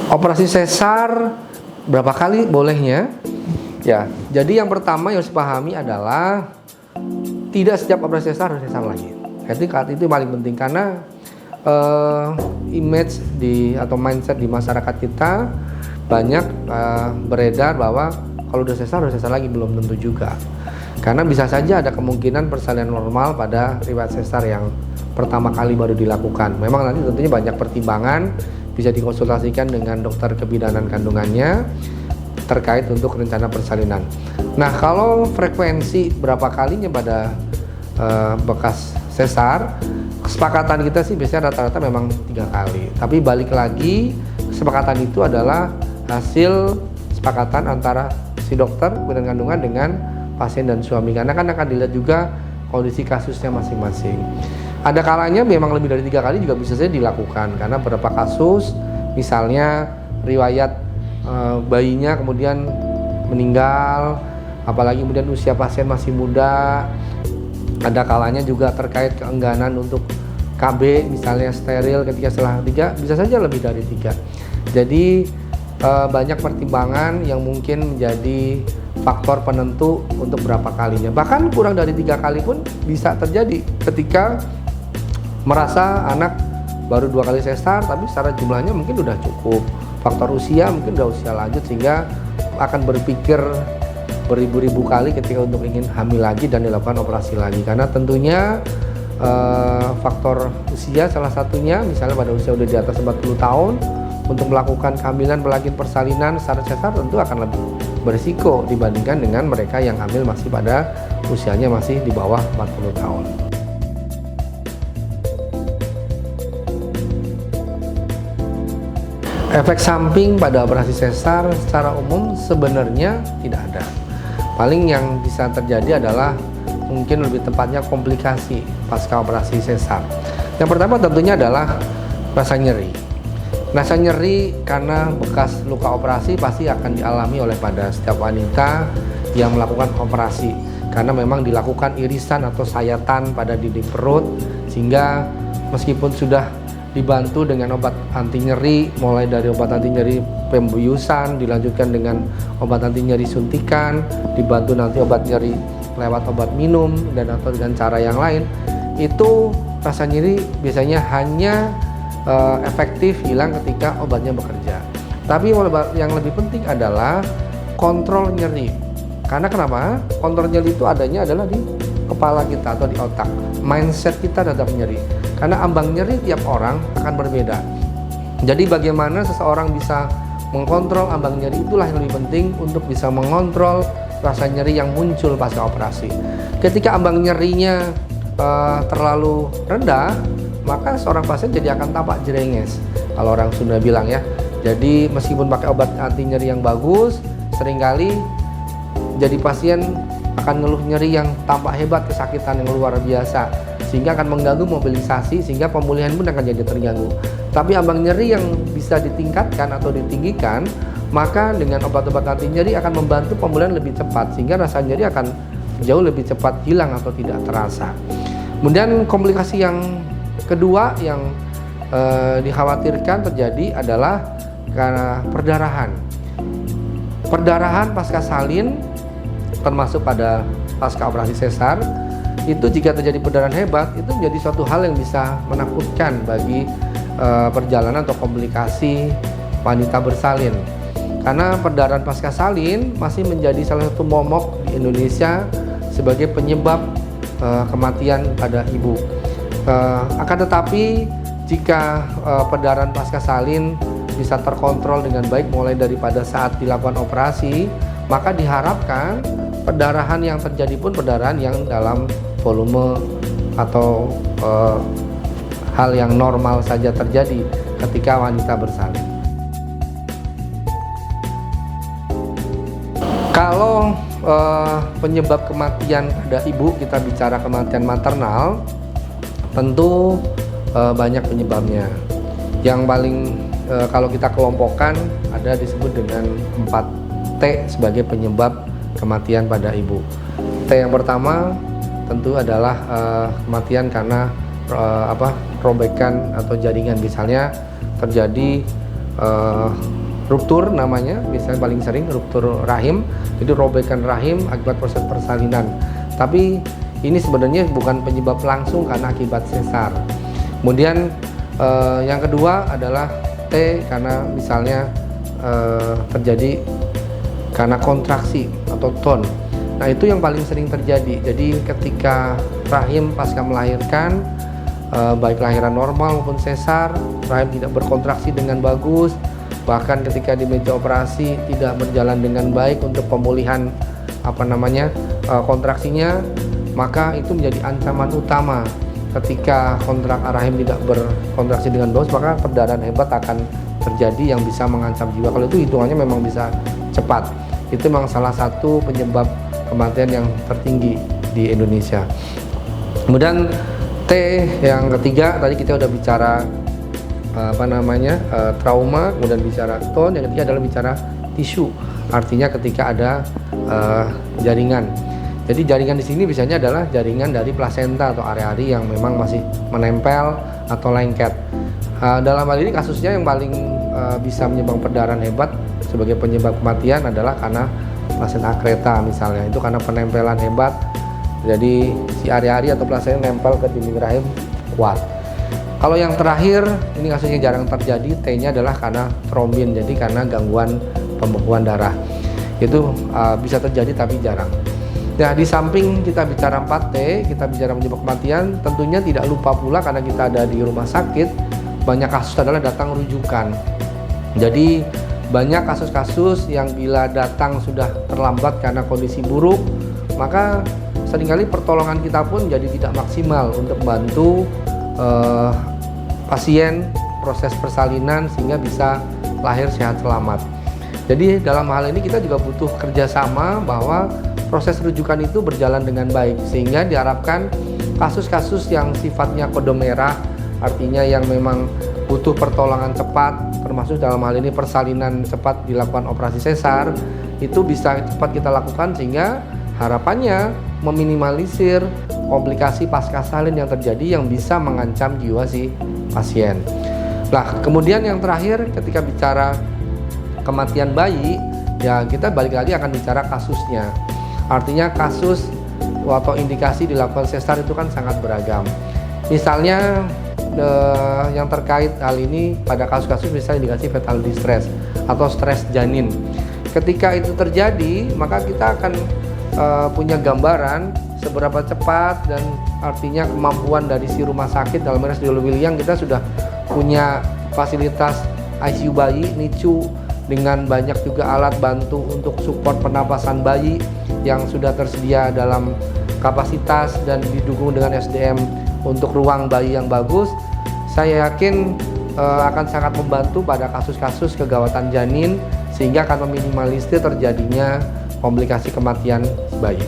Operasi sesar berapa kali bolehnya? Ya, jadi yang pertama yang harus dipahami adalah tidak setiap operasi sesar harus sesar lagi. Itu paling penting karena image atau mindset di masyarakat kita banyak beredar bahwa kalau udah sesar harus sesar lagi, belum tentu juga. Karena bisa saja ada kemungkinan persalinan normal pada riwayat sesar yang pertama kali baru dilakukan. Memang nanti tentunya banyak pertimbangan, bisa dikonsultasikan dengan dokter kebidanan kandungannya terkait untuk rencana persalinan. Nah, kalau frekuensi berapa kalinya pada bekas sesar, kesepakatan kita sih biasanya rata-rata memang 3 kali. Tapi balik lagi, kesepakatan itu adalah hasil kesepakatan antara si dokter kebidanan kandungan dengan pasien dan suami, karena kan akan dilihat juga kondisi kasusnya masing-masing. Ada kalanya memang lebih dari 3 kali juga bisa saja dilakukan, karena beberapa kasus misalnya riwayat bayinya kemudian meninggal, apalagi kemudian usia pasien masih muda. Ada kalanya juga terkait keengganan untuk KB, misalnya steril ketika setelah 3, bisa saja lebih dari 3. Jadi banyak pertimbangan yang mungkin menjadi faktor penentu untuk berapa kalinya. Bahkan kurang dari 3 kali pun bisa terjadi ketika merasa anak baru 2 kali sesar, tapi secara jumlahnya mungkin udah cukup. Faktor usia mungkin udah usia lanjut sehingga akan berpikir beribu-ribu kali ketika untuk ingin hamil lagi dan dilakukan operasi lagi. Karena tentunya faktor usia salah satunya, misalnya pada usia udah di atas 40 tahun, untuk melakukan kehamilan apalagi persalinan secara sesar tentu akan lebih berisiko dibandingkan dengan mereka yang hamil masih pada usianya masih di bawah 40 tahun. Efek samping pada operasi sesar secara umum sebenarnya tidak ada. Paling yang bisa terjadi adalah mungkin lebih tepatnya komplikasi pasca operasi sesar. Yang pertama tentunya adalah rasa nyeri. Rasa nyeri karena bekas luka operasi pasti akan dialami oleh pada setiap wanita yang melakukan operasi, karena memang dilakukan irisan atau sayatan pada dinding perut, sehingga meskipun sudah dibantu dengan obat anti nyeri, mulai dari obat anti nyeri pembiusan, dilanjutkan dengan obat anti nyeri suntikan, dibantu nanti obat nyeri lewat obat minum dan atau dengan cara yang lain, itu rasa nyeri biasanya hanya efektif hilang ketika obatnya bekerja. Tapi yang lebih penting adalah kontrol nyeri. Karena kenapa? Kontrol nyeri itu adanya adalah di kepala kita atau di otak. Mindset kita terhadap nyeri. Karena ambang nyeri tiap orang akan berbeda. Jadi bagaimana seseorang bisa mengkontrol ambang nyeri, itulah yang lebih penting untuk bisa mengontrol rasa nyeri yang muncul pasca operasi. Ketika ambang nyerinya terlalu rendah, maka seorang pasien jadi akan tampak jerenges, kalau orang Sunda bilang ya. Jadi meskipun pakai obat anti nyeri yang bagus, seringkali jadi pasien akan ngeluh nyeri yang tampak hebat, kesakitan yang luar biasa, sehingga akan mengganggu mobilisasi, sehingga pemulihan pun akan jadi terganggu. Tapi ambang nyeri yang bisa ditingkatkan atau ditinggikan, maka dengan obat-obat anti nyeri akan membantu pemulihan lebih cepat, sehingga rasa nyeri akan jauh lebih cepat hilang atau tidak terasa. Kemudian komplikasi yang kedua yang dikhawatirkan terjadi adalah karena perdarahan. Perdarahan pasca salin, termasuk pada pasca operasi sesar, itu jika terjadi perdarahan hebat, itu menjadi suatu hal yang bisa menakutkan bagi perjalanan atau komplikasi wanita bersalin. Karena perdarahan pasca salin masih menjadi salah satu momok di Indonesia sebagai penyebab kematian pada ibu. Akan tetapi jika perdarahan pasca salin bisa terkontrol dengan baik mulai daripada saat dilakukan operasi, maka diharapkan perdarahan yang terjadi pun perdarahan yang dalam volume atau hal yang normal saja terjadi ketika wanita bersalin. Kalau penyebab kematian pada ibu, kita bicara kematian maternal, tentu banyak penyebabnya. Yang paling kalau kita kelompokkan ada disebut dengan 4T sebagai penyebab kematian pada ibu. T yang pertama tentu adalah kematian karena robekan atau jaringan, misalnya terjadi eh, ruptur namanya, biasanya paling sering ruptur rahim, jadi robekan rahim akibat proses persalinan. Tapi ini sebenarnya bukan penyebab langsung karena akibat sesar. Kemudian yang kedua adalah T, karena misalnya terjadi karena kontraksi atau tone. Nah, itu yang paling sering terjadi. Jadi ketika rahim pasca melahirkan, baik lahiran normal maupun sesar, rahim tidak berkontraksi dengan bagus, bahkan ketika di meja operasi tidak berjalan dengan baik untuk pemulihan kontraksinya, maka itu menjadi ancaman utama. Ketika kontrak rahim tidak berkontraksi dengan bagus, maka perdarahan hebat akan terjadi yang bisa mengancam jiwa. Kalau itu hitungannya memang bisa cepat. Itu memang salah satu penyebab kematian yang tertinggi di Indonesia. Kemudian T yang ketiga, tadi kita udah bicara trauma, kemudian bicara tone. Yang ketiga adalah bicara tisu, artinya ketika ada jaringan. Jadi jaringan di sini biasanya adalah jaringan dari plasenta atau ari-ari yang memang masih menempel atau lengket. Dalam hal ini kasusnya yang paling bisa menyebabkan perdarahan hebat sebagai penyebab kematian adalah karena plasenta akreta misalnya. Itu karena penempelan hebat, jadi si ari-ari atau plasenta nempel ke dinding rahim kuat. Kalau yang terakhir, ini kasusnya jarang terjadi, T-nya adalah karena trombin, jadi karena gangguan pembekuan darah. Itu bisa terjadi tapi jarang. Nah, di samping kita bicara 4T, kita bicara penyebab kematian, tentunya tidak lupa pula karena kita ada di rumah sakit, banyak kasus adalah datang rujukan. Jadi banyak kasus-kasus yang bila datang sudah terlambat karena kondisi buruk, maka seringkali pertolongan kita pun jadi tidak maksimal untuk membantu pasien proses persalinan sehingga bisa lahir sehat selamat. Jadi dalam hal ini kita juga butuh kerjasama bahwa proses rujukan itu berjalan dengan baik, sehingga diharapkan kasus-kasus yang sifatnya kode merah, artinya yang memang butuh pertolongan cepat, termasuk dalam hal ini persalinan cepat dilakukan operasi sesar, itu bisa cepat kita lakukan sehingga harapannya meminimalisir komplikasi pasca salin yang terjadi yang bisa mengancam jiwa si pasien. Nah, kemudian yang terakhir ketika bicara kematian bayi, ya kita balik lagi akan bicara kasusnya. Artinya kasus atau indikasi dilakukan sesar itu kan sangat beragam. Misalnya yang terkait hal ini pada kasus-kasus misalnya indikasi fetal distress atau stres janin. Ketika itu terjadi, maka kita akan punya gambaran seberapa cepat dan artinya kemampuan dari si rumah sakit dalam RSUD Luwiliang. Kita sudah punya fasilitas ICU bayi, NICU dengan banyak juga alat bantu untuk support pernapasan bayi yang sudah tersedia dalam kapasitas dan didukung dengan SDM untuk ruang bayi yang bagus. Saya yakin akan sangat membantu pada kasus-kasus kegawatan janin sehingga akan meminimalisir terjadinya komplikasi kematian bayi.